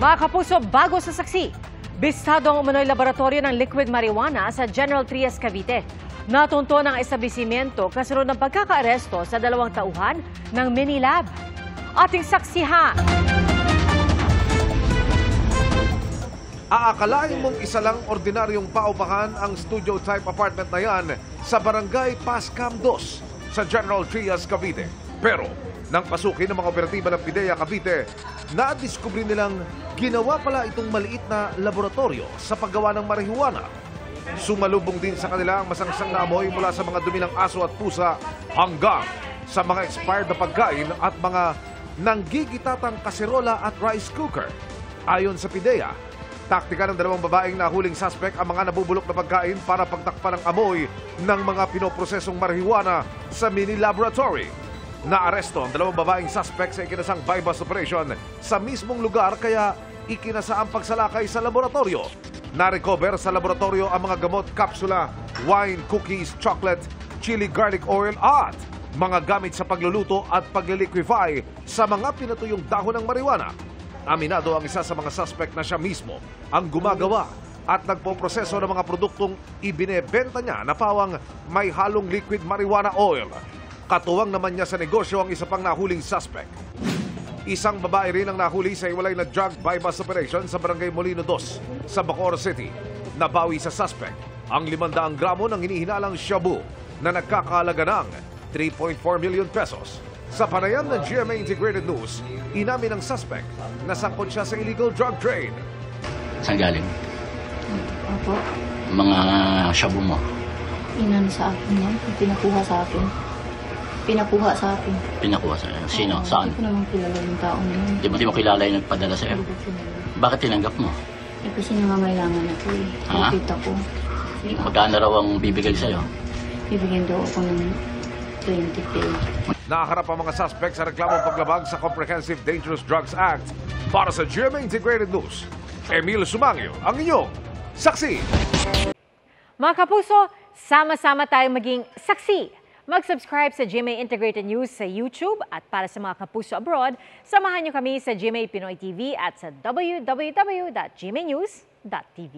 Mga kapuso, bago sa saksi, bistado ang umano'y laboratorio ng liquid marijuana sa General Trias, Cavite. Natunto ng establishmento kasunod ng pagkakaaresto sa 2 tauhan ng mini-lab. Ating saksihan. Aakalain mong isa lang ordinaryong paupahan ang studio-type apartment na yan sa barangay Pascam 2 sa General Trias, Cavite. Pero nang pasukin ng mga operatiba ng PIDEA Cavite, nadiskubre nilang ginawa pala itong maliit na laboratorio sa paggawa ng marihuana. Sumalubong din sa kanila ang masangsang na amoy mula sa mga dumi ng aso at pusa hanggang sa mga expired na pagkain at mga nanggigitatang kaserola at rice cooker. Ayon sa PIDEA, taktika ng 2 babaeng nahuling suspect ang mga nabubulok na pagkain para pagtakpan ng amoy ng mga pinoprosesong marihuana sa mini laboratory. Naaresto ang 2 babaeng suspect sa ikinasang bypass operation sa mismong lugar kaya ikinasa ang pagsalakay sa laboratorio. Na-recover sa laboratorio ang mga gamot, kapsula, wine, cookies, chocolate, chili garlic oil at mga gamit sa pagluluto at pagliliquify sa mga pinatuyong dahon ng marijuana. Aminado ang isa sa mga suspect na siya mismo ang gumagawa at nagpoproseso ng mga produktong ibinebenta niya na pawang may halong liquid marijuana oil. Katuwang naman niya sa negosyo ang isa pang nahuling suspect. Isang babae rin ang nahuli sa iwalay na drug bypass operation sa Barangay Molino 2 sa Bacoor City. Nabawi sa suspect ang 500 gramo ng hinihinalang shabu na nagkakahalaga ng 3.4 million pesos. Sa panayam ng GMA Integrated News, inamin ng suspect na sangkot siya sa illegal drug trade. Saan galing? Opo. Mga shabu mo? Inan sa akin yan. Pinakuha sa akin. Pinakuha sa akin. Pinakuha sa sino? Oo, Saan? Hindi ko naman kilala yung tao na yun. Di mo kilala yung nagpadala sa'yo? Hindi ko kilala. Bakit tinanggap mo? Eh, kasi nangangailangan ako eh. Ha? Nakita ko. Magkano raw ang bibigay sa'yo? Bibigyan daw ako ng 20K. Nakaharap ang mga suspect sa reklamong paglabag sa Comprehensive Dangerous Drugs Act. Para sa GMA Integrated News, Emil Sumangio, ang inyong saksi. Mga kapuso, sama-sama tayong maging saksi. Mag-subscribe sa GMA Integrated News sa YouTube at para sa mga kapuso abroad, samahan niyo kami sa GMA Pinoy TV at sa www.gmanews.tv.